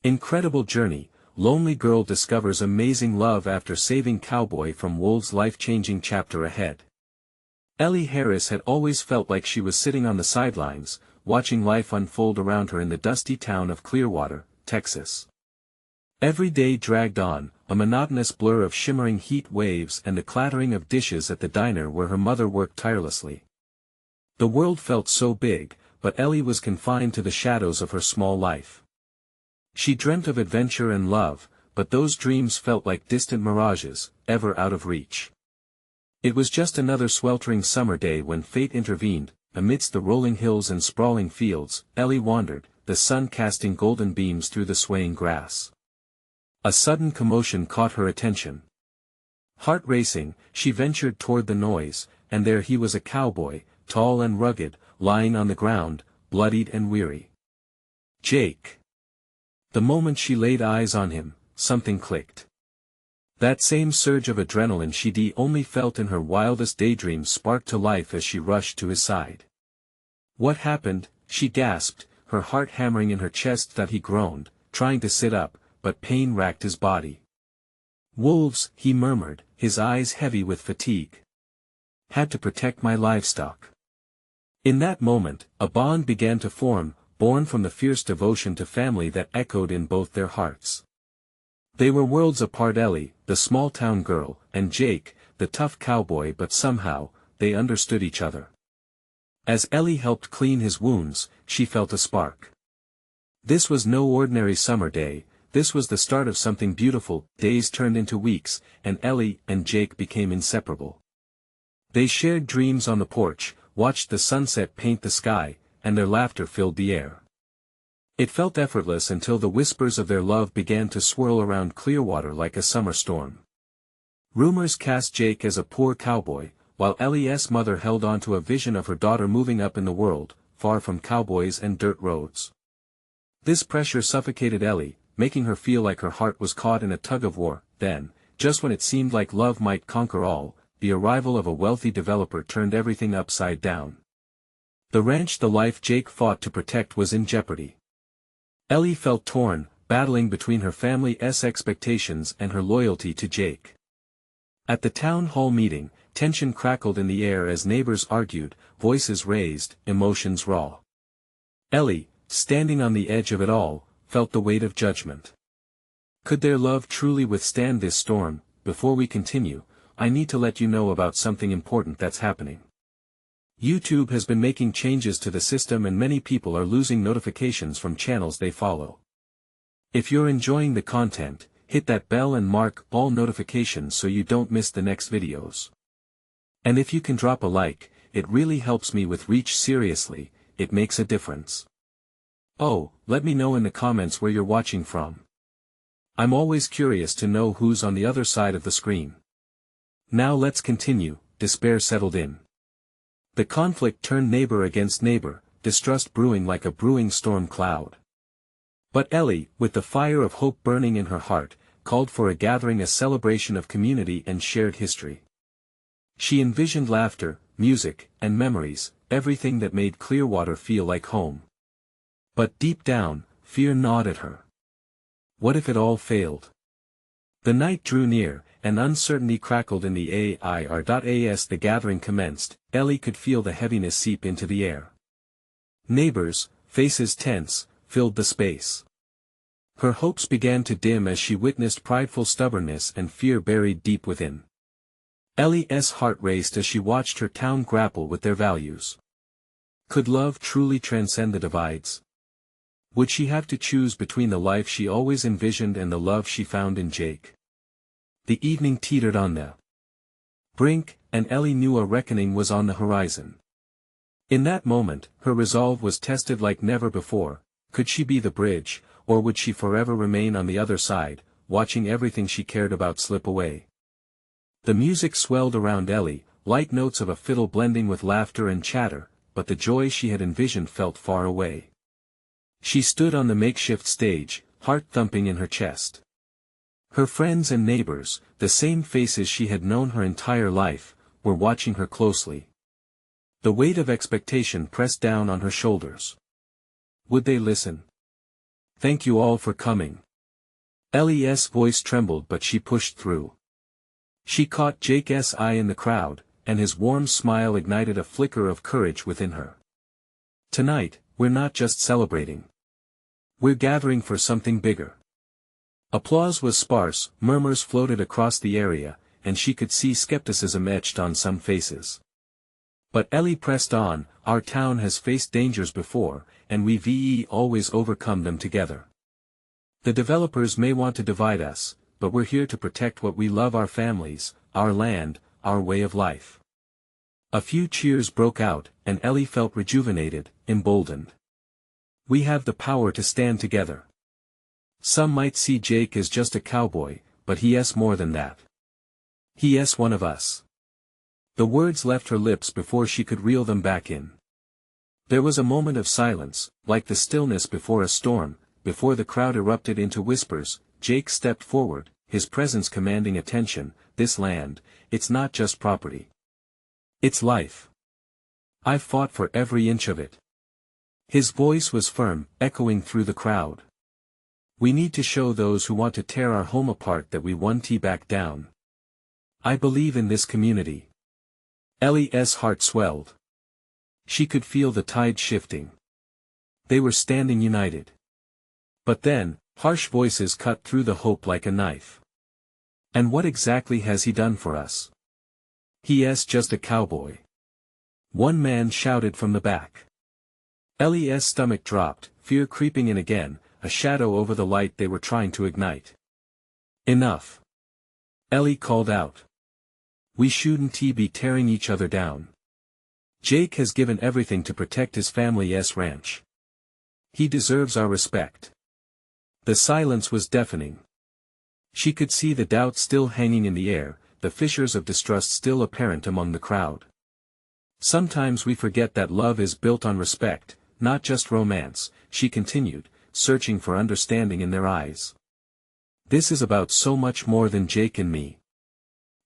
Incredible journey, lonely girl discovers amazing love after saving Cowboy from wolves. Life-changing chapter ahead. Ellie Harris had always felt like she was sitting on the sidelines, watching life unfold around her in the dusty town of Clearwater, Texas. Every day dragged on, a monotonous blur of shimmering heat waves and the clattering of dishes at the diner where her mother worked tirelessly. The world felt so big, but Ellie was confined to the shadows of her small life. She dreamt of adventure and love, but those dreams felt like distant mirages, ever out of reach. It was just another sweltering summer day when fate intervened. Amidst the rolling hills and sprawling fields, Ellie wandered, the sun casting golden beams through the swaying grass. A sudden commotion caught her attention. Heart racing, she ventured toward the noise, and there he was, a cowboy, tall and rugged, lying on the ground, bloodied and weary. Jake. The moment she laid eyes on him, something clicked. That same surge of adrenaline she'd only felt in her wildest daydreams sparked to life as she rushed to his side. "What happened?" she gasped, her heart hammering in her chest. That he groaned, trying to sit up, but pain racked his body. "Wolves," he murmured, his eyes heavy with fatigue. "Had to protect my livestock." In that moment, a bond began to form, born from the fierce devotion to family that echoed in both their hearts. They were worlds apart, Ellie, the small-town girl, and Jake, the tough cowboy, but somehow, they understood each other. As Ellie helped clean his wounds, she felt a spark. This was no ordinary summer day, this was the start of something beautiful. Days turned into weeks, and Ellie and Jake became inseparable. They shared dreams on the porch, watched the sunset paint the sky, and their laughter filled the air. It felt effortless until the whispers of their love began to swirl around Clearwater like a summer storm. Rumors cast Jake as a poor cowboy, while Ellie's mother held on to a vision of her daughter moving up in the world, far from cowboys and dirt roads. This pressure suffocated Ellie, making her feel like her heart was caught in a tug-of-war. Then, just when it seemed like love might conquer all, the arrival of a wealthy developer turned everything upside down. The ranch, the life Jake fought to protect, was in jeopardy. Ellie felt torn, battling between her family's expectations and her loyalty to Jake. At the town hall meeting, tension crackled in the air as neighbors argued, voices raised, emotions raw. Ellie, standing on the edge of it all, felt the weight of judgment. Could their love truly withstand this storm? Before we continue, I need to let you know about something important that's happening. YouTube has been making changes to the system and many people are losing notifications from channels they follow. If you're enjoying the content, hit that bell and mark all notifications so you don't miss the next videos. And if you can drop a like, it really helps me with reach. Seriously, it makes a difference. Oh, let me know in the comments where you're watching from. I'm always curious to know who's on the other side of the screen. Now let's continue. Despair settled in. The conflict turned neighbor against neighbor, distrust brewing like a brewing storm cloud. But Ellie, with the fire of hope burning in her heart, called for a gathering, a celebration of community and shared history. She envisioned laughter, music, and memories, everything that made Clearwater feel like home. But deep down, fear gnawed at her. What if it all failed? The night drew near, and uncertainty crackled in the air. As the gathering commenced, Ellie could feel the heaviness seep into the air. Neighbors, faces tense, filled the space. Her hopes began to dim as she witnessed prideful stubbornness and fear buried deep within. Ellie's heart raced as she watched her town grapple with their values. Could love truly transcend the divides? Would she have to choose between the life she always envisioned and the love she found in Jake? The evening teetered on the brink, and Ellie knew a reckoning was on the horizon. In that moment, her resolve was tested like never before. Could she be the bridge, or would she forever remain on the other side, watching everything she cared about slip away? The music swelled around Ellie, light notes of a fiddle blending with laughter and chatter, but the joy she had envisioned felt far away. She stood on the makeshift stage, heart thumping in her chest. Her friends and neighbors, the same faces she had known her entire life, were watching her closely. The weight of expectation pressed down on her shoulders. Would they listen? Thank you all for coming. Ellie's voice trembled but she pushed through. She caught Jake's eye in the crowd, and his warm smile ignited a flicker of courage within her. Tonight, we're not just celebrating. We're gathering for something bigger. Applause was sparse, murmurs floated across the area, and she could see skepticism etched on some faces. But Ellie pressed on, our town has faced dangers before, and we've always overcome them together. The developers may want to divide us, but we're here to protect what we love, our families, our land, our way of life. A few cheers broke out, and Ellie felt rejuvenated, emboldened. We have the power to stand together. Some might see Jake as just a cowboy, but he's more than that. He's one of us. The words left her lips before she could reel them back in. There was a moment of silence, like the stillness before a storm. Before the crowd erupted into whispers, Jake stepped forward, his presence commanding attention. This land, it's not just property. It's life. I've fought for every inch of it. His voice was firm, echoing through the crowd. We need to show those who want to tear our home apart that we won't back down. I believe in this community. Ellie's heart swelled. She could feel the tide shifting. They were standing united. But then, harsh voices cut through the hope like a knife. And what exactly has he done for us? He's just a cowboy. One man shouted from the back. Ellie's stomach dropped, fear creeping in again, a shadow over the light they were trying to ignite. Enough. Ellie called out. We shouldn't be tearing each other down. Jake has given everything to protect his family's ranch. He deserves our respect. The silence was deafening. She could see the doubt still hanging in the air, the fissures of distrust still apparent among the crowd. Sometimes we forget that love is built on respect, not just romance, she continued, searching for understanding in their eyes. This is about so much more than Jake and me.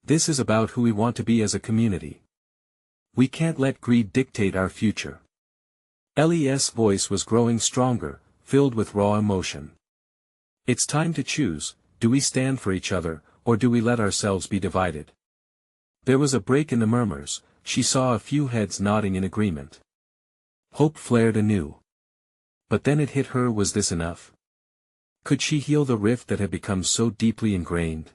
This is about who we want to be as a community. We can't let greed dictate our future. Ellie's voice was growing stronger, filled with raw emotion. It's time to choose, do we stand for each other, or do we let ourselves be divided? There was a break in the murmurs, she saw a few heads nodding in agreement. Hope flared anew. But then it hit her, was this enough? Could she heal the rift that had become so deeply ingrained?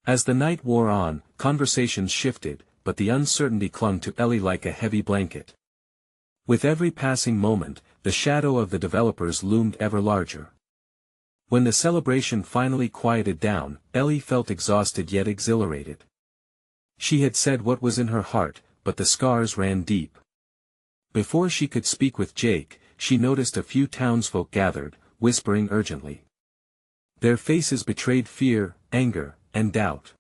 As the night wore on, conversations shifted, but the uncertainty clung to Ellie like a heavy blanket. With every passing moment, the shadow of the developers loomed ever larger. When the celebration finally quieted down, Ellie felt exhausted yet exhilarated. She had said what was in her heart, but the scars ran deep. Before she could speak with Jake, she noticed a few townsfolk gathered, whispering urgently. Their faces betrayed fear, anger, and doubt.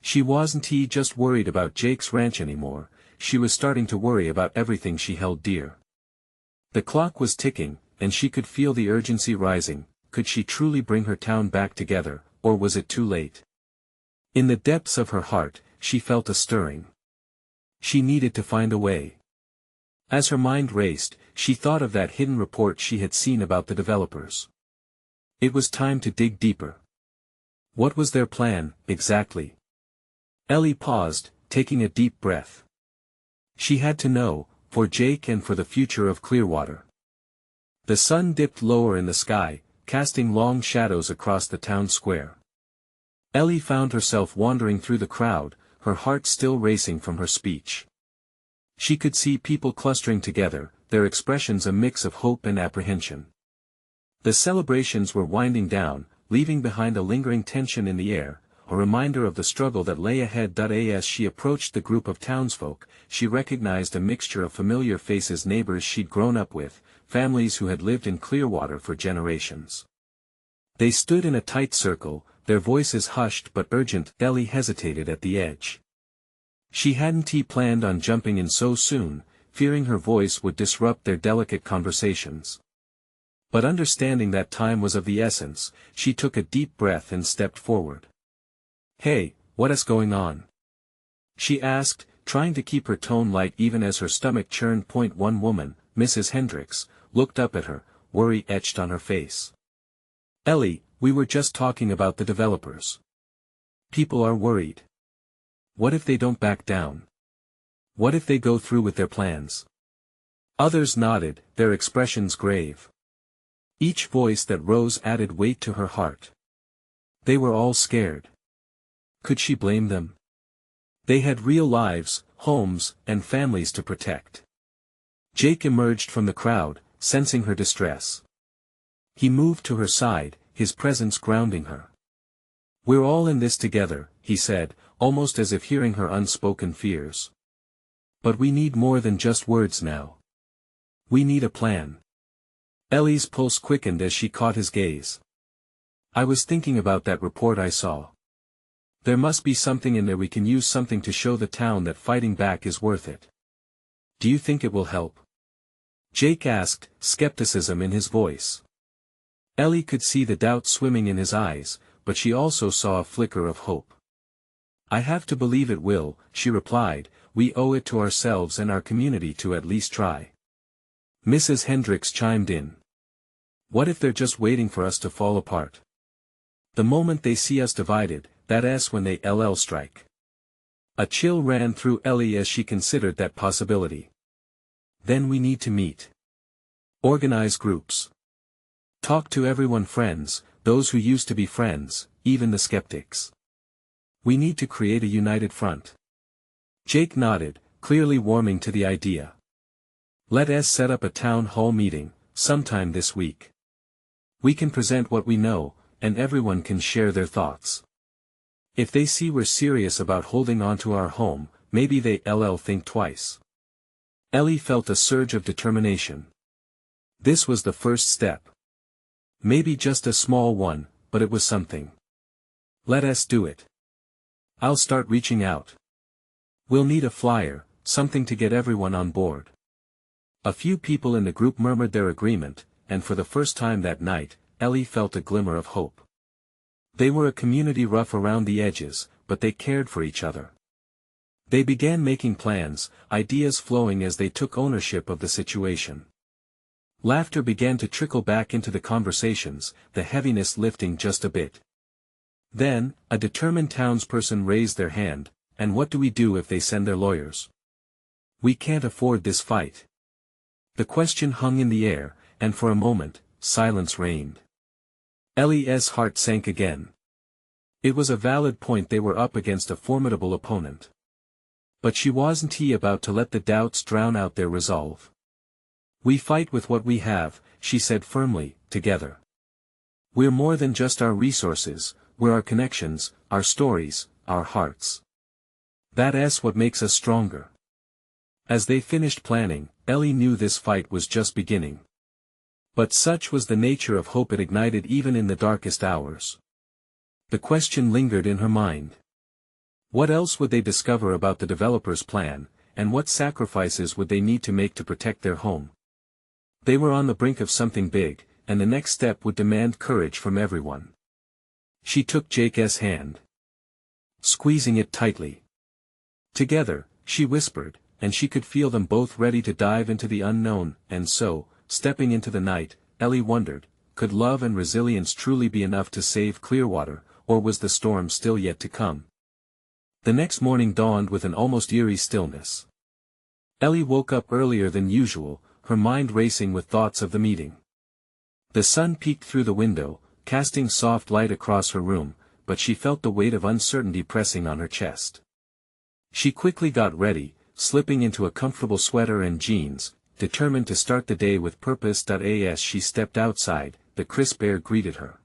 She wasn't just worried about Jake's ranch anymore, she was starting to worry about everything she held dear. The clock was ticking, and she could feel the urgency rising. Could she truly bring her town back together, or was it too late? In the depths of her heart, she felt a stirring. She needed to find a way. As her mind raced, she thought of that hidden report she had seen about the developers. It was time to dig deeper. What was their plan, exactly? Ellie paused, taking a deep breath. She had to know, for Jake and for the future of Clearwater. The sun dipped lower in the sky, casting long shadows across the town square. Ellie found herself wandering through the crowd, her heart still racing from her speech. She could see people clustering together, their expressions a mix of hope and apprehension. The celebrations were winding down, leaving behind a lingering tension in the air, a reminder of the struggle that lay ahead. As she approached the group of townsfolk, she recognized a mixture of familiar faces, neighbors she'd grown up with, families who had lived in Clearwater for generations. They stood in a tight circle, their voices hushed but urgent. Ellie hesitated at the edge. She hadn't planned on jumping in so soon, fearing her voice would disrupt their delicate conversations. But understanding that time was of the essence, she took a deep breath and stepped forward. Hey, what's going on? She asked, trying to keep her tone light even as her stomach churned. One woman, Mrs. Hendricks, looked up at her, worry etched on her face. "Ellie, we were just talking about the developers. People are worried. What if they don't back down? What if they go through with their plans?" Others nodded, their expressions grave. Each voice that rose added weight to her heart. They were all scared. Could she blame them? They had real lives, homes, and families to protect. Jake emerged from the crowd, sensing her distress. He moved to her side, his presence grounding her. "We're all in this together," he said, almost as if hearing her unspoken fears. "But we need more than just words now. We need a plan." Ellie's pulse quickened as she caught his gaze. "I was thinking about that report I saw. There must be something in there we can use, something to show the town that fighting back is worth it. Do you think it will help?" Jake asked, skepticism in his voice. Ellie could see the doubt swimming in his eyes, but she also saw a flicker of hope. "I have to believe it will," she replied. "We owe it to ourselves and our community to at least try." Mrs. Hendricks chimed in. "What if they're just waiting for us to fall apart? The moment they see us divided, that's when they strike." A chill ran through Ellie as she considered that possibility. "Then we need to meet. Organize groups. Talk to everyone, friends, those who used to be friends, even the skeptics. We need to create a united front." Jake nodded, clearly warming to the idea. "Let us set up a town hall meeting, sometime this week. We can present what we know, and everyone can share their thoughts. If they see we're serious about holding on to our home, maybe they'll think twice." Ellie felt a surge of determination. This was the first step. Maybe just a small one, but it was something. "Let us do it. I'll start reaching out. We'll need a flyer, something to get everyone on board." A few people in the group murmured their agreement, and for the first time that night, Ellie felt a glimmer of hope. They were a community rough around the edges, but they cared for each other. They began making plans, ideas flowing as they took ownership of the situation. Laughter began to trickle back into the conversations, the heaviness lifting just a bit. Then, a determined townsperson raised their hand. "And what do we do if they send their lawyers? We can't afford this fight." The question hung in the air, and for a moment, silence reigned. Ellie's heart sank again. It was a valid point, they were up against a formidable opponent. But she wasn't about to let the doubts drown out their resolve. "We fight with what we have," she said firmly, "together. We're more than just our resources, we're our connections, our stories, our hearts. That's what makes us stronger." As they finished planning, Ellie knew this fight was just beginning. But such was the nature of hope it ignited even in the darkest hours. The question lingered in her mind. What else would they discover about the developer's plan, and what sacrifices would they need to make to protect their home? They were on the brink of something big, and the next step would demand courage from everyone. She took Jake's hand, squeezing it tightly. "Together," she whispered, and she could feel them both ready to dive into the unknown, and so, stepping into the night, Ellie wondered, could love and resilience truly be enough to save Clearwater, or was the storm still yet to come? The next morning dawned with an almost eerie stillness. Ellie woke up earlier than usual, her mind racing with thoughts of the meeting. The sun peeked through the window, casting soft light across her room, but she felt the weight of uncertainty pressing on her chest. She quickly got ready, slipping into a comfortable sweater and jeans, determined to start the day with purpose. As she stepped outside, the crisp air greeted her.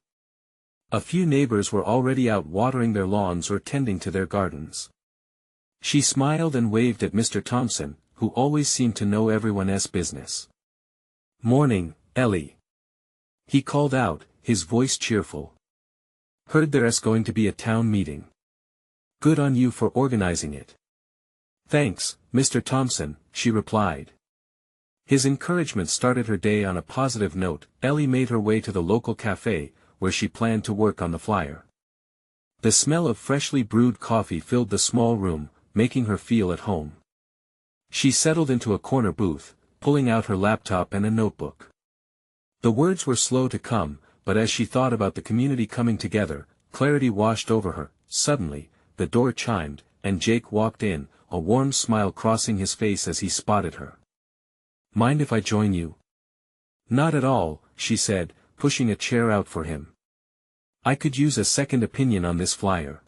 A few neighbors were already out watering their lawns or tending to their gardens. She smiled and waved at Mr. Thompson, who always seemed to know everyone's business. "Morning, Ellie," he called out, his voice cheerful. "Heard there's going to be a town meeting. Good on you for organizing it." "Thanks, Mr. Thompson," she replied. His encouragement started her day on a positive note. Ellie made her way to the local cafe, where she planned to work on the flyer. The smell of freshly brewed coffee filled the small room, making her feel at home. She settled into a corner booth, pulling out her laptop and a notebook. The words were slow to come, but as she thought about the community coming together, clarity washed over her. Suddenly, the door chimed, and Jake walked in, a warm smile crossing his face as he spotted her. "Mind if I join you?" "Not at all," she said, pushing a chair out for him. "I could use a second opinion on this flyer."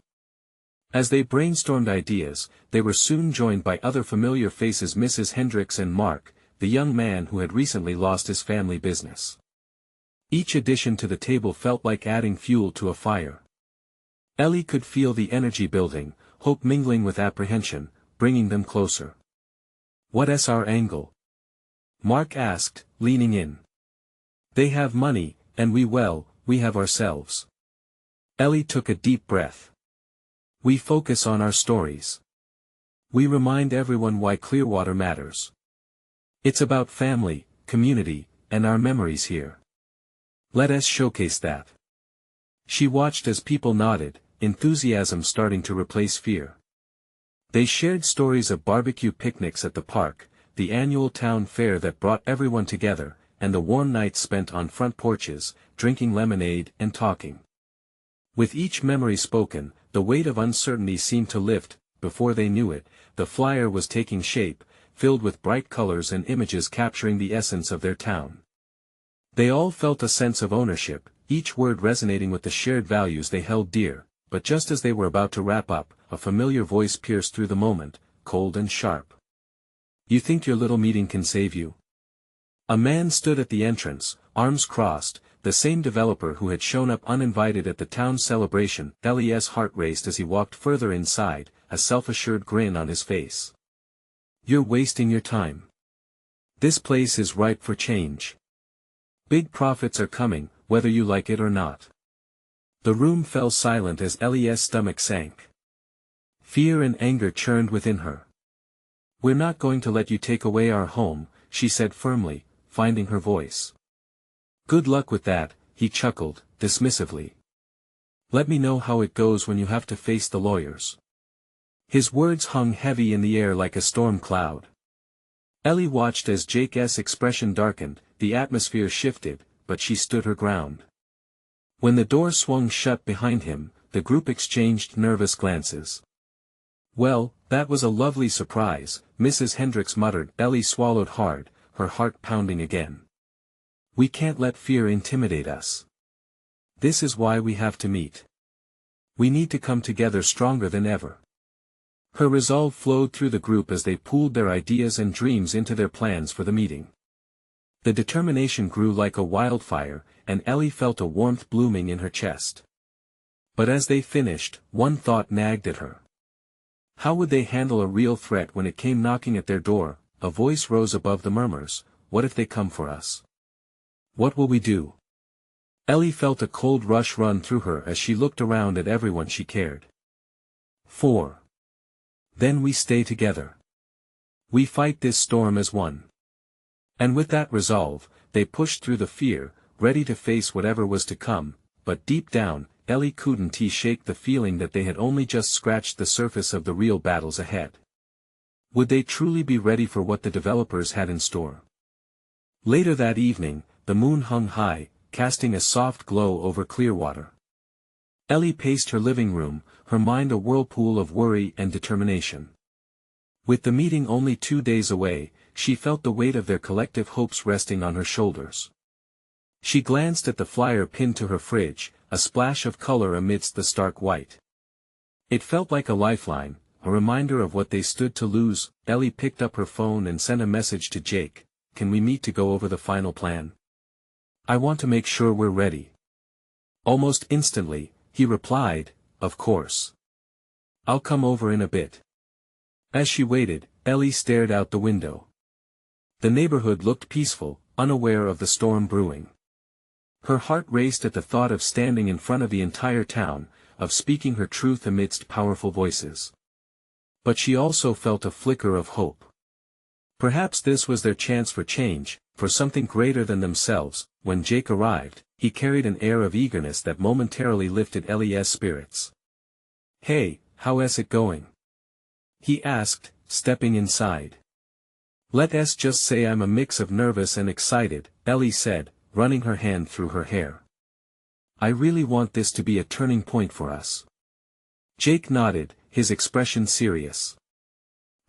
As they brainstormed ideas, they were soon joined by other familiar faces: Mrs. Hendricks and Mark, the young man who had recently lost his family business. Each addition to the table felt like adding fuel to a fire. Ellie could feel the energy building, hope mingling with apprehension, bringing them closer. "What's our angle?" Mark asked, leaning in. "They have money, and we have ourselves." Ellie took a deep breath. "We focus on our stories. We remind everyone why Clearwater matters. It's about family, community, and our memories here. Let us showcase that." She watched as people nodded, enthusiasm starting to replace fear. They shared stories of barbecue picnics at the park, the annual town fair that brought everyone together, and the warm nights spent on front porches, drinking lemonade and talking. With each memory spoken, the weight of uncertainty seemed to lift. Before they knew it, the flyer was taking shape, filled with bright colors and images capturing the essence of their town. They all felt a sense of ownership, each word resonating with the shared values they held dear, but just as they were about to wrap up, a familiar voice pierced through the moment, cold and sharp. "You think your little meeting can save you?" A man stood at the entrance, arms crossed, the same developer who had shown up uninvited at the town celebration. Ellie's heart raced as he walked further inside, a self-assured grin on his face. "You're wasting your time. This place is ripe for change. Big profits are coming, whether you like it or not." The room fell silent as Ellie's stomach sank. Fear and anger churned within her. "We're not going to let you take away our home," she said firmly, finding her voice. "Good luck with that," he chuckled, dismissively. "Let me know how it goes when you have to face the lawyers." His words hung heavy in the air like a storm cloud. Ellie watched as Jake's expression darkened, the atmosphere shifted, but she stood her ground. When the door swung shut behind him, the group exchanged nervous glances. "Well, that was a lovely surprise," Mrs. Hendricks muttered. Ellie swallowed hard, her heart pounding again. "We can't let fear intimidate us. This is why we have to meet. We need to come together stronger than ever." Her resolve flowed through the group as they pooled their ideas and dreams into their plans for the meeting. The determination grew like a wildfire, and Ellie felt a warmth blooming in her chest. But as they finished, one thought nagged at her. How would they handle a real threat when it came knocking at their door? A voice rose above the murmurs: "What if they come for us? What will we do?" Ellie felt a cold rush run through her as she looked around at everyone she cared. 4. Then we stay together. We fight this storm as one. And with that resolve, they pushed through the fear, ready to face whatever was to come, but deep down, Ellie couldn't shake the feeling that they had only just scratched the surface of the real battles ahead. Would they truly be ready for what the developers had in store? Later that evening, the moon hung high, casting a soft glow over Clearwater. Ellie paced her living room, her mind a whirlpool of worry and determination. With the meeting only 2 days away, she felt the weight of their collective hopes resting on her shoulders. She glanced at the flyer pinned to her fridge, a splash of color amidst the stark white. It felt like a lifeline, a reminder of what they stood to lose. Ellie picked up her phone and sent a message to Jake: "Can we meet to go over the final plan? I want to make sure we're ready." Almost instantly, he replied, "Of course. I'll come over in a bit." As she waited, Ellie stared out the window. The neighborhood looked peaceful, unaware of the storm brewing. Her heart raced at the thought of standing in front of the entire town, of speaking her truth amidst powerful voices. But she also felt a flicker of hope. Perhaps this was their chance for change, for something greater than themselves. When Jake arrived, he carried an air of eagerness that momentarily lifted Ellie's spirits. "Hey, how's it going?" he asked, stepping inside. "Let's just say I'm a mix of nervous and excited," Ellie said, running her hand through her hair. I really want this to be a turning point for us. Jake nodded, his expression serious.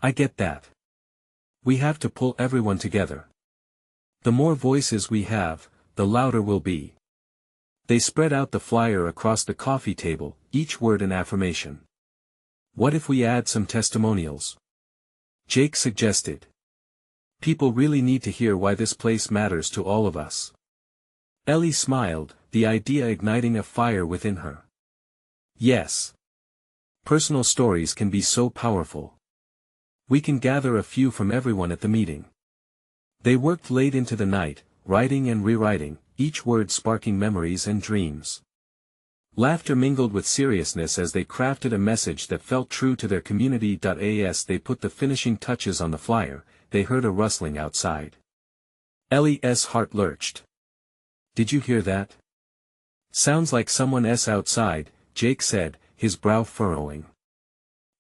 I get that. We have to pull everyone together. The more voices we have, the louder we'll be. They spread out the flyer across the coffee table, each word an affirmation. What if we add some testimonials? Jake suggested. People really need to hear why this place matters to all of us. Ellie smiled, the idea igniting a fire within her. Yes. Personal stories can be so powerful. We can gather a few from everyone at the meeting. They worked late into the night, writing and rewriting, each word sparking memories and dreams. Laughter mingled with seriousness as they crafted a message that felt true to their community. As they put the finishing touches on the flyer, they heard a rustling outside. Ellie's heart lurched. Did you hear that? Sounds like someone's outside, Jake said, his brow furrowing.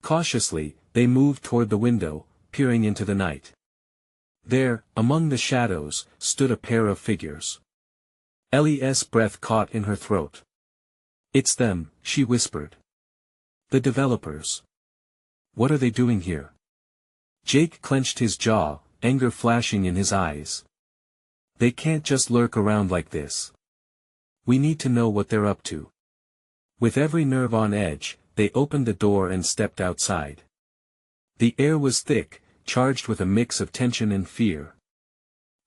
Cautiously, they moved toward the window, peering into the night. There, among the shadows, stood a pair of figures. Ellie's breath caught in her throat. It's them, she whispered. The developers. What are they doing here? Jake clenched his jaw, anger flashing in his eyes. They can't just lurk around like this. We need to know what they're up to. With every nerve on edge, they opened the door and stepped outside. The air was thick, charged with a mix of tension and fear.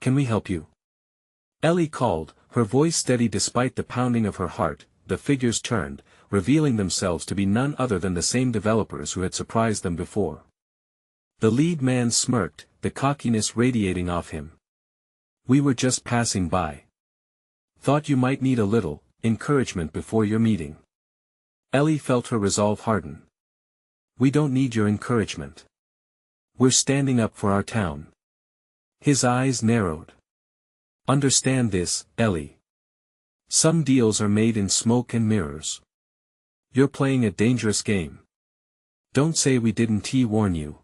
Can we help you? Ellie called, her voice steady despite the pounding of her heart. The figures turned, revealing themselves to be none other than the same developers who had surprised them before. The lead man smirked, the cockiness radiating off him. We were just passing by. Thought you might need a little encouragement before your meeting. Ellie felt her resolve harden. We don't need your encouragement. We're standing up for our town. His eyes narrowed. Understand this, Ellie. Some deals are made in smoke and mirrors. You're playing a dangerous game. Don't say we didn't warn you.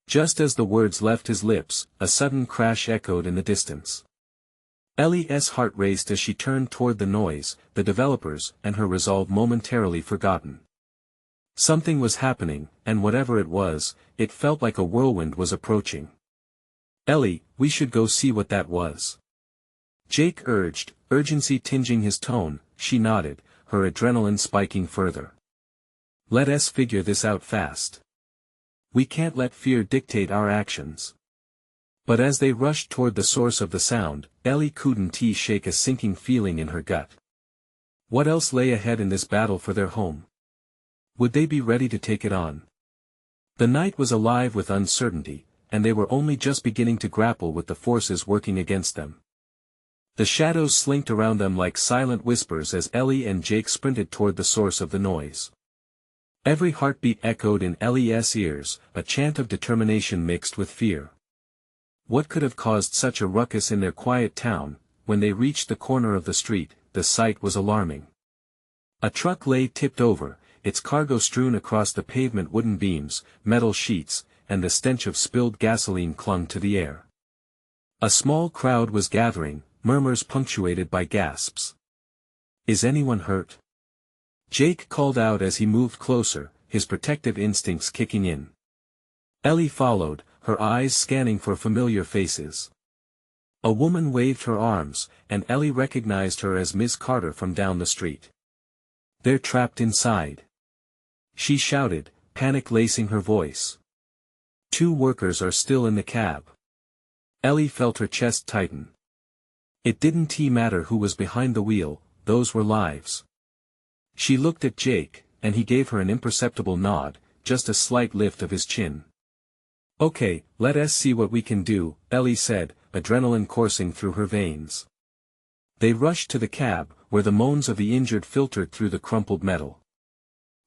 Just as the words left his lips, a sudden crash echoed in the distance. Ellie's heart raced as she turned toward the noise, the developers, and her resolve momentarily forgotten. Something was happening, and whatever it was, it felt like a whirlwind was approaching. Ellie, we should go see what that was. Jake urged, urgency tinging his tone. She nodded, her adrenaline spiking further. Let us figure this out fast. We can't let fear dictate our actions. But as they rushed toward the source of the sound, Ellie couldn't shake a sinking feeling in her gut. What else lay ahead in this battle for their home? Would they be ready to take it on? The night was alive with uncertainty, and they were only just beginning to grapple with the forces working against them. The shadows slinked around them like silent whispers as Ellie and Jake sprinted toward the source of the noise. Every heartbeat echoed in Ellie's ears, a chant of determination mixed with fear. What could have caused such a ruckus in their quiet town? When they reached the corner of the street, the sight was alarming. A truck lay tipped over, its cargo strewn across the pavement. Wooden beams, metal sheets, and the stench of spilled gasoline clung to the air. A small crowd was gathering, murmurs punctuated by gasps. Is anyone hurt? Jake called out as he moved closer, his protective instincts kicking in. Ellie followed, her eyes scanning for familiar faces. A woman waved her arms, and Ellie recognized her as Miss Carter from down the street. They're trapped inside. She shouted, panic lacing her voice. 2 workers are still in the cab. Ellie felt her chest tighten. It didn't matter who was behind the wheel, those were lives. She looked at Jake, and he gave her an imperceptible nod, just a slight lift of his chin. Okay, let us see what we can do, Ellie said, adrenaline coursing through her veins. They rushed to the cab, where the moans of the injured filtered through the crumpled metal.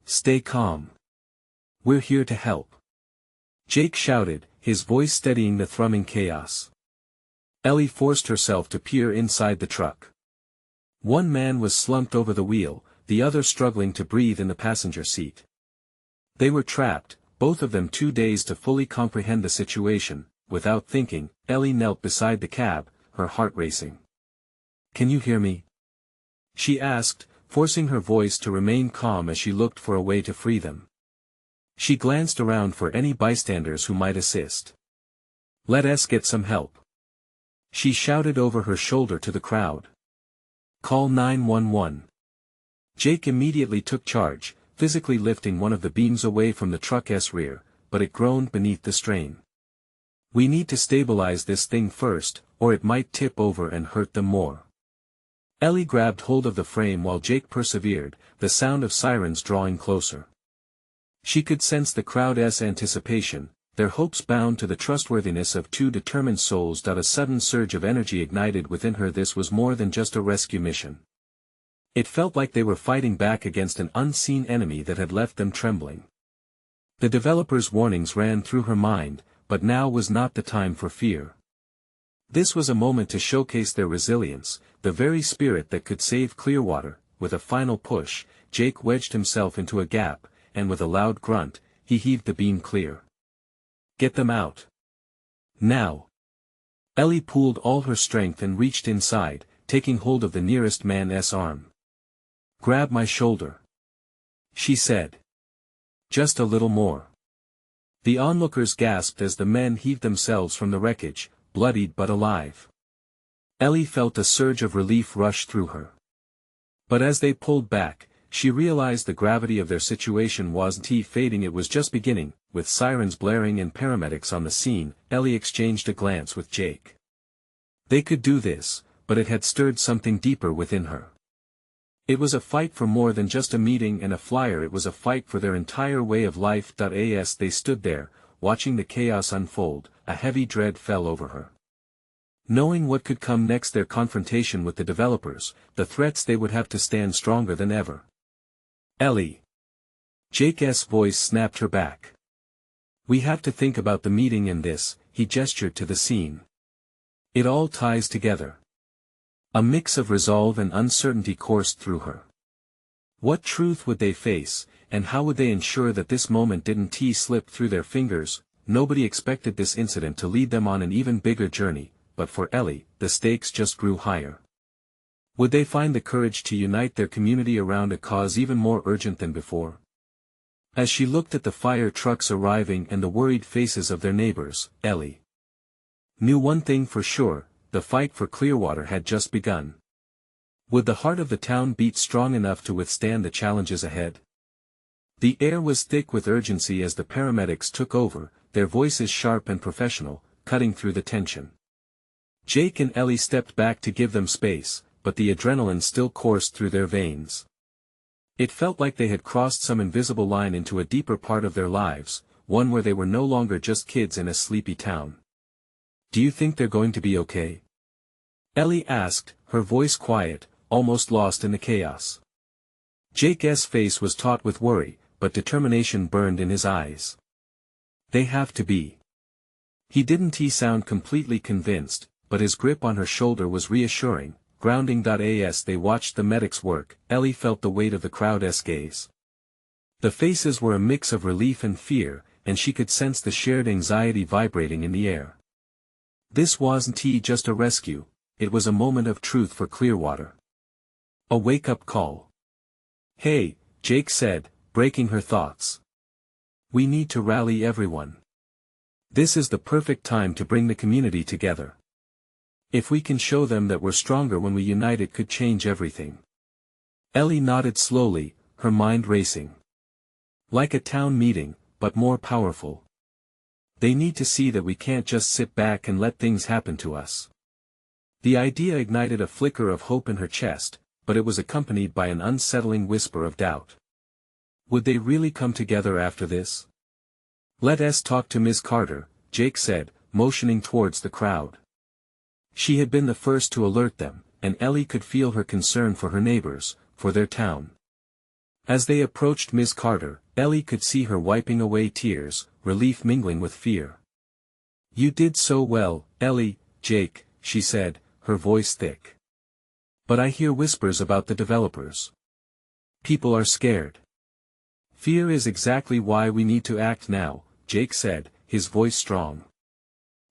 Stay calm. We're here to help. Jake shouted, his voice steadying the thrumming chaos. Ellie forced herself to peer inside the truck. One man was slumped over the wheel, the other struggling to breathe in the passenger seat. They were trapped, both of them too dazed to fully comprehend the situation. Without thinking, Ellie knelt beside the cab, her heart racing. Can you hear me? She asked, forcing her voice to remain calm as she looked for a way to free them. She glanced around for any bystanders who might assist. Let us get some help. She shouted over her shoulder to the crowd. Call 911. Jake immediately took charge, physically lifting one of the beams away from the truck's rear, but it groaned beneath the strain. We need to stabilize this thing first, or it might tip over and hurt them more. Ellie grabbed hold of the frame while Jake persevered, the sound of sirens drawing closer. She could sense the crowd's anticipation, their hopes bound to the trustworthiness of two determined souls. A sudden surge of energy ignited within her. This was more than just a rescue mission. It felt like they were fighting back against an unseen enemy that had left them trembling. The developer's warnings ran through her mind, but now was not the time for fear. This was a moment to showcase their resilience, the very spirit that could save Clearwater. With a final push, Jake wedged himself into a gap, and with a loud grunt, he heaved the beam clear. Get them out. Now. Ellie pooled all her strength and reached inside, taking hold of the nearest man's arm. Grab my shoulder. She said. Just a little more. The onlookers gasped as the men heaved themselves from the wreckage, bloodied but alive. Ellie felt a surge of relief rush through her. But as they pulled back, she realized the gravity of their situation wasn't fading. It was just beginning. With sirens blaring and paramedics on the scene, Ellie exchanged a glance with Jake. They could do this, but it had stirred something deeper within her. It was a fight for more than just a meeting and a flyer. It was a fight for their entire way of life. As they stood there, watching the chaos unfold, a heavy dread fell over her. Knowing what could come next, their confrontation with the developers, the threats they would have to stand stronger than ever. Ellie. Jake's voice snapped her back. We have to think about the meeting and this. He gestured to the scene. It all ties together. A mix of resolve and uncertainty coursed through her. What truth would they face, and how would they ensure that this moment didn't slip through their fingers? Nobody expected this incident to lead them on an even bigger journey, but for Ellie, the stakes just grew higher. Would they find the courage to unite their community around a cause even more urgent than before? As she looked at the fire trucks arriving and the worried faces of their neighbors, Ellie knew one thing for sure: the fight for Clearwater had just begun. Would the heart of the town beat strong enough to withstand the challenges ahead? The air was thick with urgency as the paramedics took over, their voices sharp and professional, cutting through the tension. Jake and Ellie stepped back to give them space, but the adrenaline still coursed through their veins. It felt like they had crossed some invisible line into a deeper part of their lives, one where they were no longer just kids in a sleepy town. Do you think they're going to be okay? Ellie asked, her voice quiet, almost lost in the chaos. Jake's face was taut with worry, but determination burned in his eyes. They have to be. He didn't sound completely convinced, but his grip on her shoulder was reassuring, grounding. As they watched the medics work, Ellie felt the weight of the crowd's gaze. The faces were a mix of relief and fear, and she could sense the shared anxiety vibrating in the air. This wasn't just a rescue, it was a moment of truth for Clearwater. A wake-up call. Hey, Jake said, breaking her thoughts. We need to rally everyone. This is the perfect time to bring the community together. If we can show them that we're stronger when we unite, it could change everything. Ellie nodded slowly, her mind racing. Like a town meeting, but more powerful. They need to see that we can't just sit back and let things happen to us. The idea ignited a flicker of hope in her chest, but it was accompanied by an unsettling whisper of doubt. Would they really come together after this? Let us talk to Ms. Carter, Jake said, motioning towards the crowd. She had been the first to alert them, and Ellie could feel her concern for her neighbors, for their town. As they approached Ms. Carter, Ellie could see her wiping away tears, relief mingling with fear. You did so well, Ellie, Jake, she said, her voice thick. But I hear whispers about the developers. People are scared. Fear is exactly why we need to act now, Jake said, his voice strong.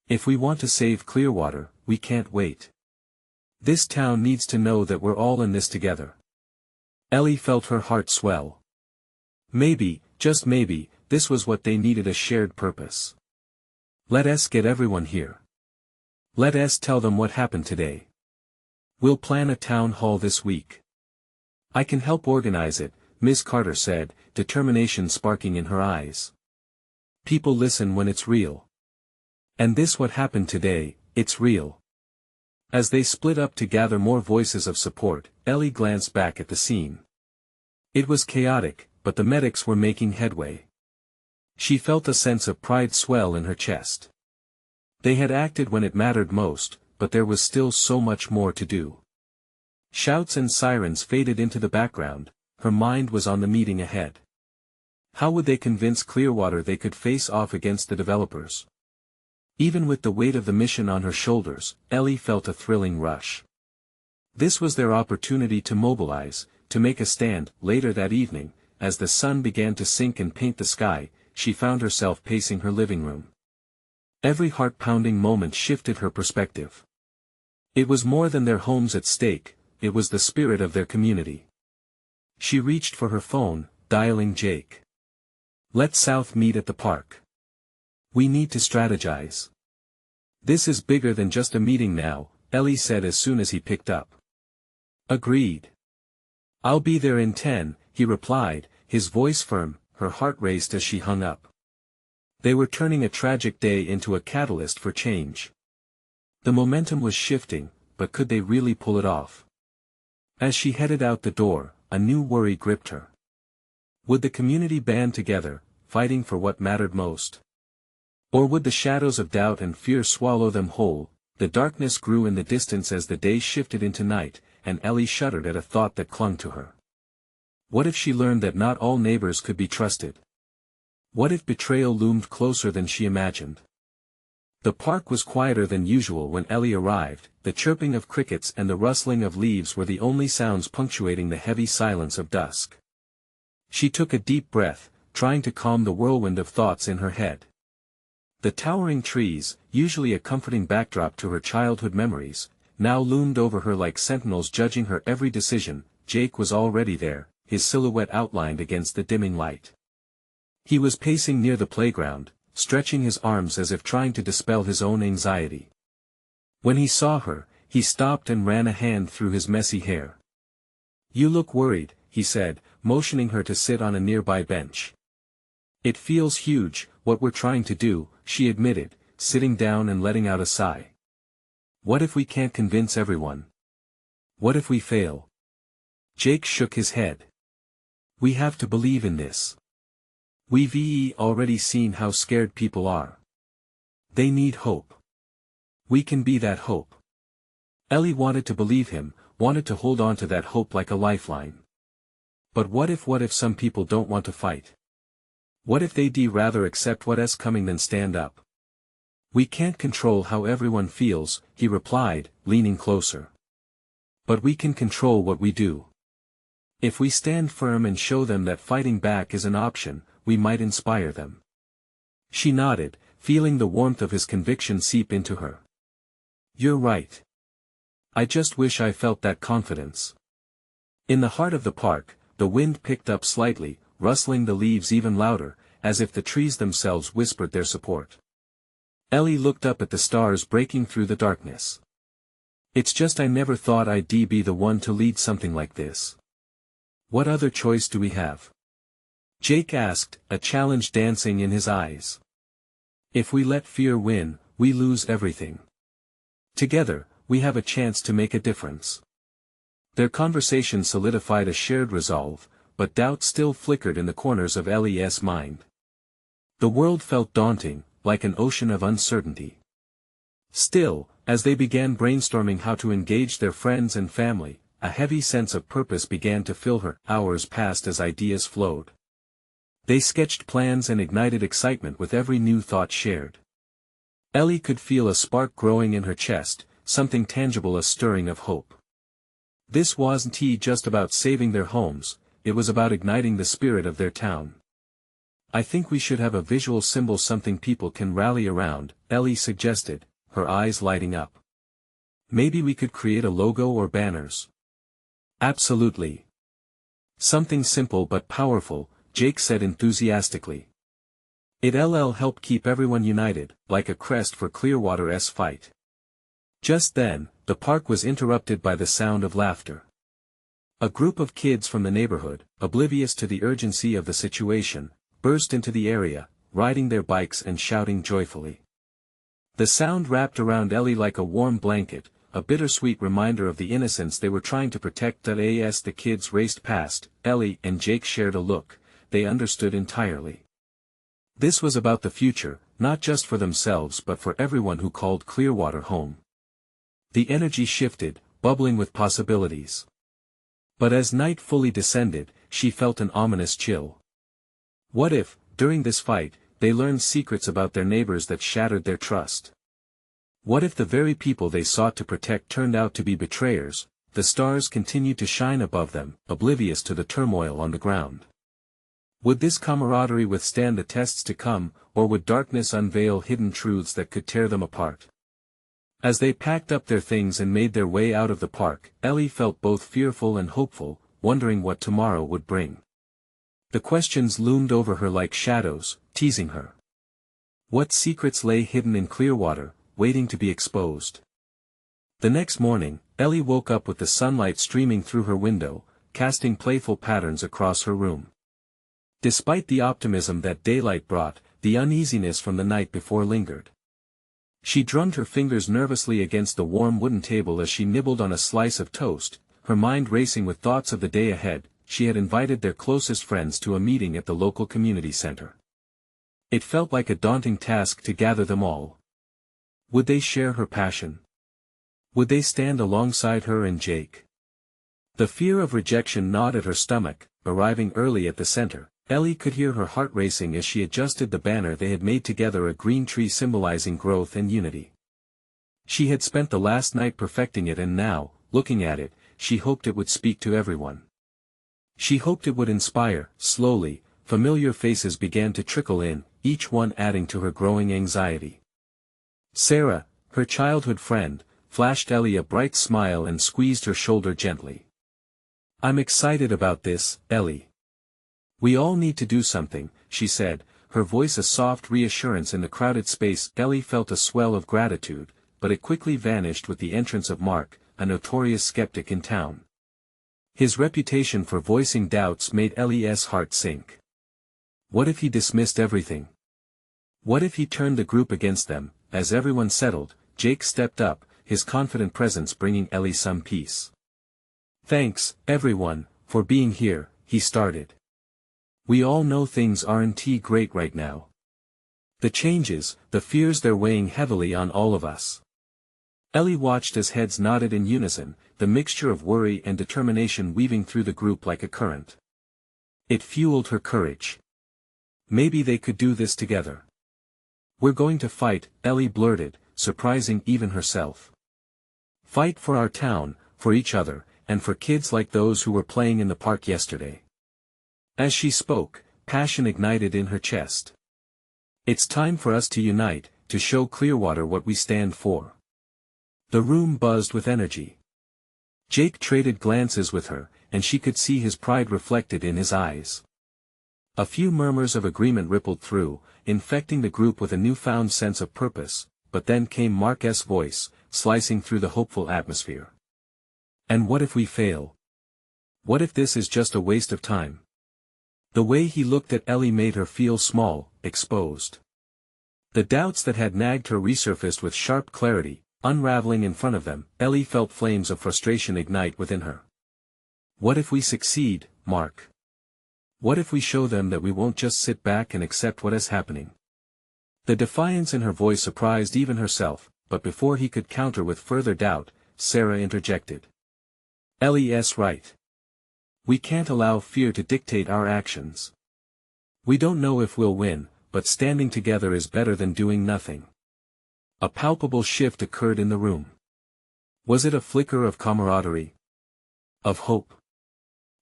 If we want to save Clearwater, we can't wait. This town needs to know that we're all in this together. Ellie felt her heart swell. Maybe, just maybe, this was what they needed, a shared purpose. Let us get everyone here. Let us tell them what happened today. We'll plan a town hall this week. I can help organize it, Miss Carter said, determination sparking in her eyes. People listen when it's real. And this what happened today, it's real. As they split up to gather more voices of support, Ellie glanced back at the scene. It was chaotic, but the medics were making headway. She felt a sense of pride swell in her chest. They had acted when it mattered most, but there was still so much more to do. Shouts and sirens faded into the background, her mind was on the meeting ahead. How would they convince Clearwater they could face off against the developers? Even with the weight of the mission on her shoulders, Ellie felt a thrilling rush. This was their opportunity to mobilize, to make a stand. Later that evening, as the sun began to sink and paint the sky, she found herself pacing her living room. Every heart-pounding moment shifted her perspective. It was more than their homes at stake, it was the spirit of their community. She reached for her phone, dialing Jake. Let's South meet at the park. We need to strategize. This is bigger than just a meeting now, Ellie said as soon as he picked up. Agreed. I'll be there in 10, he replied, his voice firm, her heart raced as she hung up. They were turning a tragic day into a catalyst for change. The momentum was shifting, but could they really pull it off? As she headed out the door, a new worry gripped her. Would the community band together, fighting for what mattered most? Or would the shadows of doubt and fear swallow them whole? The darkness grew in the distance as the day shifted into night, and Ellie shuddered at a thought that clung to her. What if she learned that not all neighbors could be trusted? What if betrayal loomed closer than she imagined? The park was quieter than usual when Ellie arrived, the chirping of crickets and the rustling of leaves were the only sounds punctuating the heavy silence of dusk. She took a deep breath, trying to calm the whirlwind of thoughts in her head. The towering trees, usually a comforting backdrop to her childhood memories, now loomed over her like sentinels judging her every decision. Jake was already there, his silhouette outlined against the dimming light. He was pacing near the playground, stretching his arms as if trying to dispel his own anxiety. When he saw her, he stopped and ran a hand through his messy hair. You look worried, he said, motioning her to sit on a nearby bench. It feels huge, what we're trying to do, she admitted, sitting down and letting out a sigh. What if we can't convince everyone? What if we fail? Jake shook his head. We have to believe in this. We've already seen how scared people are. They need hope. We can be that hope. Ellie wanted to believe him, wanted to hold on to that hope like a lifeline. But what if some people don't want to fight? What if they'd rather accept what's coming than stand up? We can't control how everyone feels, he replied, leaning closer. But we can control what we do. If we stand firm and show them that fighting back is an option, we might inspire them. She nodded, feeling the warmth of his conviction seep into her. You're right. I just wish I felt that confidence. In the heart of the park, the wind picked up slightly, rustling the leaves even louder, as if the trees themselves whispered their support. Ellie looked up at the stars breaking through the darkness. It's just I never thought I'd be the one to lead something like this. What other choice do we have? Jake asked, a challenge dancing in his eyes. If we let fear win, we lose everything. Together, we have a chance to make a difference. Their conversation solidified a shared resolve, but doubt still flickered in the corners of Ellie's mind. The world felt daunting, like an ocean of uncertainty. Still, as they began brainstorming how to engage their friends and family, a heavy sense of purpose began to fill her. Hours passed as ideas flowed. They sketched plans and ignited excitement with every new thought shared. Ellie could feel a spark growing in her chest, something tangible, a stirring of hope. This wasn't just about saving their homes, it was about igniting the spirit of their town. I think we should have a visual symbol, something people can rally around, Ellie suggested, her eyes lighting up. Maybe we could create a logo or banners. Absolutely. Something simple but powerful, Jake said enthusiastically. It'll help keep everyone united, like a crest for Clearwater's fight. Just then, the park was interrupted by the sound of laughter. A group of kids from the neighborhood, oblivious to the urgency of the situation, burst into the area, riding their bikes and shouting joyfully. The sound wrapped around Ellie like a warm blanket, a bittersweet reminder of the innocence they were trying to protect. As the kids raced past, Ellie and Jake shared a look. They understood entirely. This was about the future, not just for themselves but for everyone who called Clearwater home. The energy shifted, bubbling with possibilities. But as night fully descended, she felt an ominous chill. What if, during this fight, they learned secrets about their neighbors that shattered their trust? What if the very people they sought to protect turned out to be betrayers? The stars continued to shine above them, oblivious to the turmoil on the ground. Would this camaraderie withstand the tests to come, or would darkness unveil hidden truths that could tear them apart? As they packed up their things and made their way out of the park, Ellie felt both fearful and hopeful, wondering what tomorrow would bring. The questions loomed over her like shadows, teasing her. What secrets lay hidden in Clearwater, waiting to be exposed? The next morning, Ellie woke up with the sunlight streaming through her window, casting playful patterns across her room. Despite the optimism that daylight brought, the uneasiness from the night before lingered. She drummed her fingers nervously against the warm wooden table as she nibbled on a slice of toast, her mind racing with thoughts of the day ahead. She had invited their closest friends to a meeting at the local community center. It felt like a daunting task to gather them all. Would they share her passion? Would they stand alongside her and Jake? The fear of rejection gnawed at her stomach. Arriving early at the center, Ellie could hear her heart racing as she adjusted the banner they had made together, a green tree symbolizing growth and unity. She had spent the last night perfecting it, and now, looking at it, she hoped it would speak to everyone. She hoped it would inspire. Slowly, familiar faces began to trickle in, each one adding to her growing anxiety. Sarah, her childhood friend, flashed Ellie a bright smile and squeezed her shoulder gently. "I'm excited about this, Ellie. We all need to do something," she said, her voice a soft reassurance in the crowded space. Ellie felt a swell of gratitude, but it quickly vanished with the entrance of Mark, a notorious skeptic in town. His reputation for voicing doubts made Ellie's heart sink. What if he dismissed everything? What if he turned the group against them? As everyone settled, Jake stepped up, his confident presence bringing Ellie some peace. "Thanks, everyone, for being here," he started. "We all know things aren't great right now. The changes, the fears, they're weighing heavily on all of us." Ellie watched as heads nodded in unison, the mixture of worry and determination weaving through the group like a current. It fueled her courage. Maybe they could do this together. "We're going to fight," Ellie blurted, surprising even herself. "Fight for our town, for each other, and for kids like those who were playing in the park yesterday." As she spoke, passion ignited in her chest. "It's time for us to unite, to show Clearwater what we stand for." The room buzzed with energy. Jake traded glances with her, and she could see his pride reflected in his eyes. A few murmurs of agreement rippled through, infecting the group with a newfound sense of purpose, but then came Mark's voice, slicing through the hopeful atmosphere. "And what if we fail? What if this is just a waste of time?" The way he looked at Ellie made her feel small, exposed. The doubts that had nagged her resurfaced with sharp clarity, unraveling in front of them. Ellie felt flames of frustration ignite within her. "What if we succeed, Mark? What if we show them that we won't just sit back and accept what is happening?" The defiance in her voice surprised even herself, but before he could counter with further doubt, Sarah interjected. "Ellie's right. We can't allow fear to dictate our actions. We don't know if we'll win, but standing together is better than doing nothing." A palpable shift occurred in the room. Was it a flicker of camaraderie? Of hope?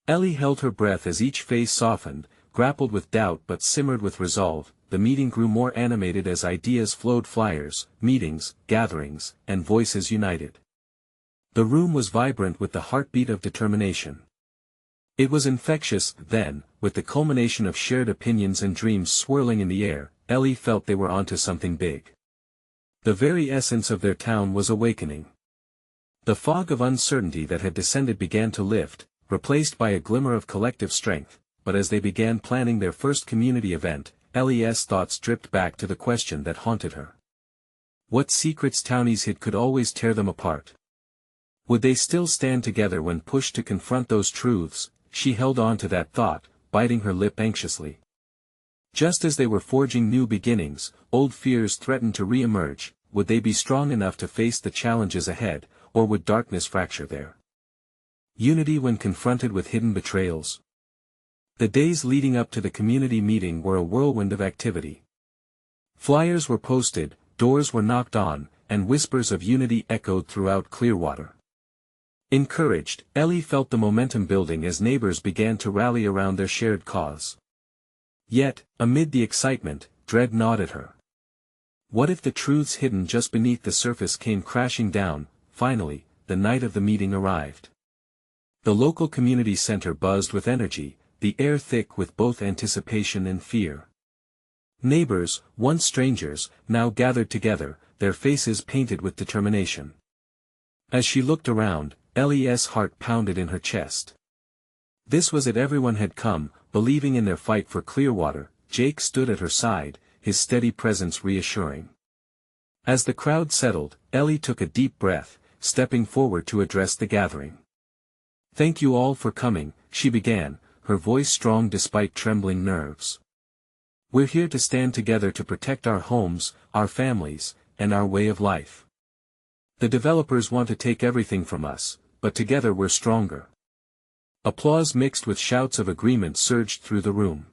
Ellie held her breath as each face softened, grappled with doubt but simmered with resolve. The meeting grew more animated as ideas flowed. Flyers, meetings, gatherings, and voices united. The room was vibrant with the heartbeat of determination. It was infectious, then, with the culmination of shared opinions and dreams swirling in the air. Ellie felt they were onto something big. The very essence of their town was awakening. The fog of uncertainty that had descended began to lift, replaced by a glimmer of collective strength, but as they began planning their first community event, Ellie's thoughts dripped back to the question that haunted her. What secrets townies hid could always tear them apart? Would they still stand together when pushed to confront those truths? She held on to that thought, biting her lip anxiously. Just as they were forging new beginnings, old fears threatened to re-emerge. Would they be strong enough to face the challenges ahead, or would darkness fracture their unity when confronted with hidden betrayals? The days leading up to the community meeting were a whirlwind of activity. Flyers were posted, doors were knocked on, and whispers of unity echoed throughout Clearwater. Encouraged, Ellie felt the momentum building as neighbors began to rally around their shared cause. Yet, amid the excitement, dread gnawed at her. What if the truths hidden just beneath the surface came crashing down? Finally, the night of the meeting arrived. The local community center buzzed with energy, the air thick with both anticipation and fear. Neighbors, once strangers, now gathered together, their faces painted with determination. As she looked around, Ellie's heart pounded in her chest. This was it, everyone had come, believing in their fight for Clearwater. Jake stood at her side, his steady presence reassuring. As the crowd settled, Ellie took a deep breath, stepping forward to address the gathering. "Thank you all for coming," she began, her voice strong despite trembling nerves. "We're here to stand together to protect our homes, our families, and our way of life. The developers want to take everything from us, but together we're stronger." Applause mixed with shouts of agreement surged through the room.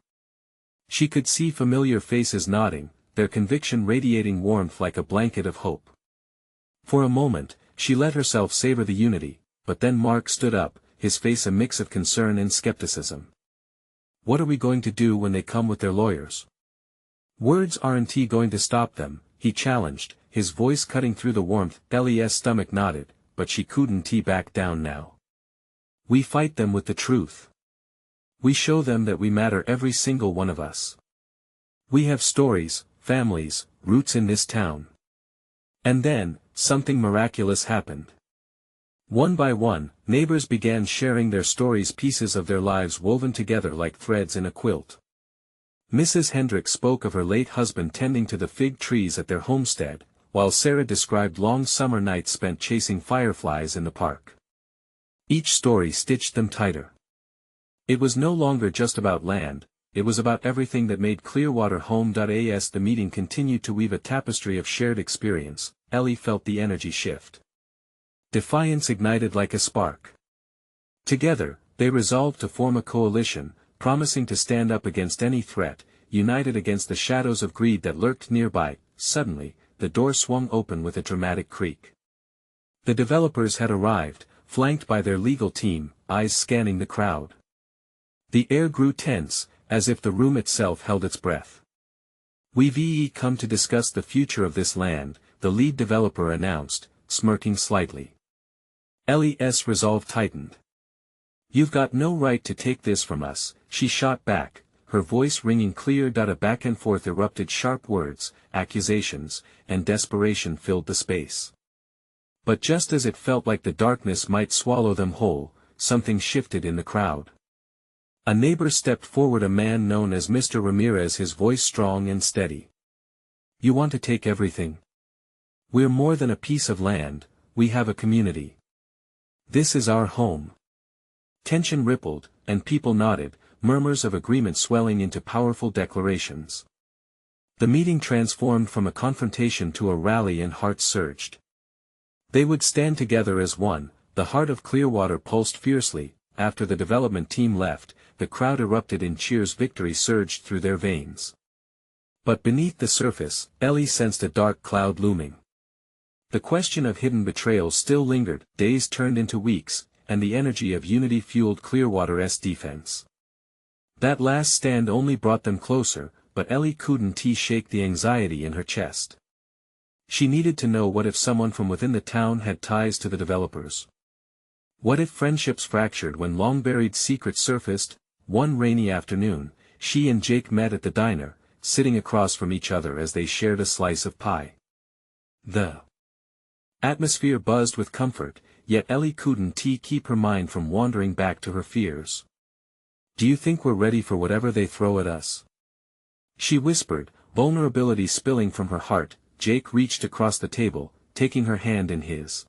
She could see familiar faces nodding, their conviction radiating warmth like a blanket of hope. For a moment, she let herself savor the unity, but then Mark stood up, his face a mix of concern and skepticism. "What are we going to do when they come with their lawyers? Words aren't going to stop them," he challenged, his voice cutting through the warmth. Ellie's stomach nodded, but she couldn't back down now. "We fight them with the truth. We show them that we matter, every single one of us. We have stories, families, roots in this town." And then, something miraculous happened. One by one, neighbors began sharing their stories, pieces of their lives woven together like threads in a quilt. Mrs. Hendricks spoke of her late husband tending to the fig trees at their homestead, while Sarah described long summer nights spent chasing fireflies in the park. Each story stitched them tighter. It was no longer just about land, it was about everything that made Clearwater home. As the meeting continued to weave a tapestry of shared experience, Ellie felt the energy shift. Defiance ignited like a spark. Together, they resolved to form a coalition, promising to stand up against any threat, united against the shadows of greed that lurked nearby. Suddenly, the door swung open with a dramatic creak. The developers had arrived, flanked by their legal team, eyes scanning the crowd. The air grew tense, as if the room itself held its breath. "We've come to discuss the future of this land," the lead developer announced, smirking slightly. Ellie's resolve tightened. "You've got no right to take this from us," she shot back, her voice ringing clear. A back and forth erupted, sharp words, accusations, and desperation filled the space. But just as it felt like the darkness might swallow them whole, something shifted in the crowd. A neighbor stepped forward, a man known as Mr. Ramirez, his voice strong and steady. "You want to take everything? We're more than a piece of land, we have a community. This is our home." Tension rippled, and people nodded, murmurs of agreement swelling into powerful declarations. The meeting transformed from a confrontation to a rally, and hearts surged. They would stand together as one. The heart of Clearwater pulsed fiercely. After the development team left, the crowd erupted in cheers. Victory surged through their veins. But beneath the surface, Ellie sensed a dark cloud looming. The question of hidden betrayal still lingered. Days turned into weeks, and the energy of unity fueled Clearwater's defense. That last stand only brought them closer, but Ellie couldn't shake the anxiety in her chest. She needed to know, what if someone from within the town had ties to the developers? What if friendships fractured when long-buried secrets surfaced? One rainy afternoon, she and Jake met at the diner, sitting across from each other as they shared a slice of pie. The atmosphere buzzed with comfort, yet Ellie couldn't keep her mind from wandering back to her fears. "Do you think we're ready for whatever they throw at us?" she whispered, vulnerability spilling from her heart. Jake reached across the table, taking her hand in his.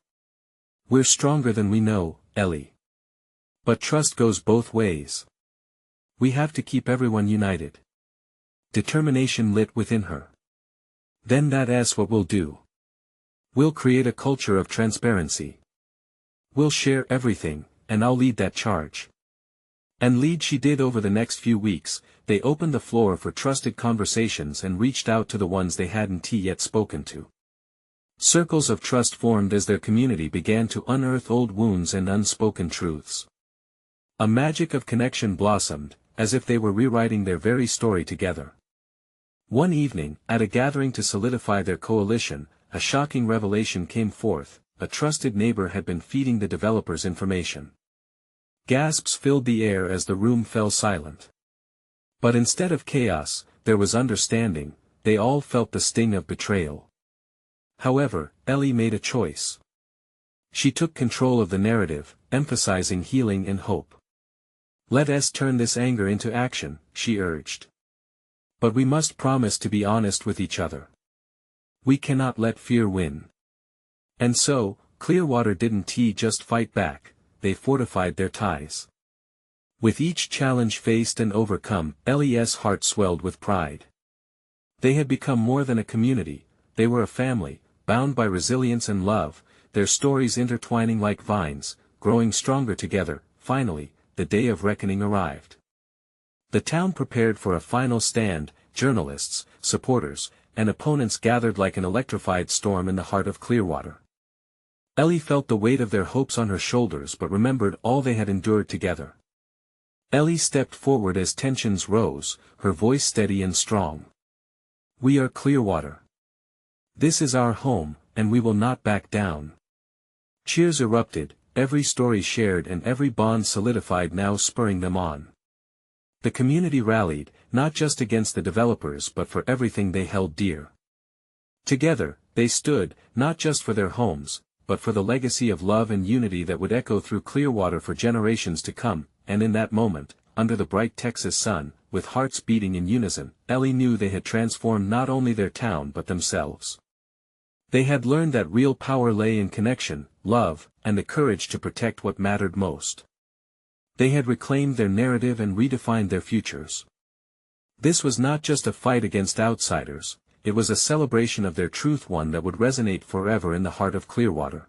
"We're stronger than we know, Ellie. But trust goes both ways. We have to keep everyone united." Determination lit within her. "Then that's what we'll do. We'll create a culture of transparency. We'll share everything, and I'll lead that charge." And lead she did. Over the next few weeks, they opened the floor for trusted conversations and reached out to the ones they hadn't yet spoken to. Circles of trust formed as their community began to unearth old wounds and unspoken truths. A magic of connection blossomed, as if they were rewriting their very story together. One evening, at a gathering to solidify their coalition, a shocking revelation came forth: a trusted neighbor had been feeding the developers information. Gasps filled the air as the room fell silent. But instead of chaos, there was understanding. They all felt the sting of betrayal. However, Ellie made a choice. She took control of the narrative, emphasizing healing and hope. "Let us turn this anger into action," she urged. "But we must promise to be honest with each other. We cannot let fear win." And so, Clearwater didn't just fight back, they fortified their ties. With each challenge faced and overcome, Ellie's heart swelled with pride. They had become more than a community, they were a family, bound by resilience and love, their stories intertwining like vines, growing stronger together. Finally, the day of reckoning arrived. The town prepared for a final stand. Journalists, supporters, and opponents gathered like an electrified storm in the heart of Clearwater. Ellie felt the weight of their hopes on her shoulders but remembered all they had endured together. Ellie stepped forward as tensions rose, her voice steady and strong. "We are Clearwater. This is our home, and we will not back down." Cheers erupted, every story shared and every bond solidified, now spurring them on. The community rallied, not just against the developers but for everything they held dear. Together, they stood, not just for their homes, but for the legacy of love and unity that would echo through Clearwater for generations to come. And in that moment, under the bright Texas sun, with hearts beating in unison, Ellie knew they had transformed not only their town but themselves. They had learned that real power lay in connection, love, and the courage to protect what mattered most. They had reclaimed their narrative and redefined their futures. This was not just a fight against outsiders, it was a celebration of their truth, one that would resonate forever in the heart of Clearwater.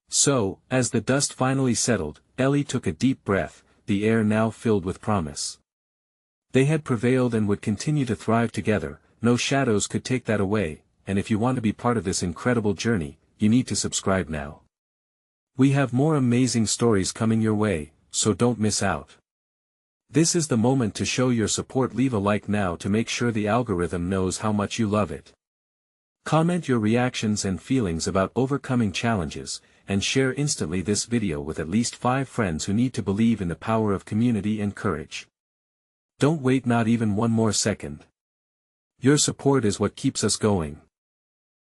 So, as the dust finally settled, Ellie took a deep breath, the air now filled with promise. They had prevailed and would continue to thrive together, no shadows could take that away, and if you want to be part of this incredible journey, you need to subscribe now. We have more amazing stories coming your way, so don't miss out. This is the moment to show your support. Leave a like now to make sure the algorithm knows how much you love it. Comment your reactions and feelings about overcoming challenges, and share instantly this video with at least 5 friends who need to believe in the power of community and courage. Don't wait not even one more second. Your support is what keeps us going.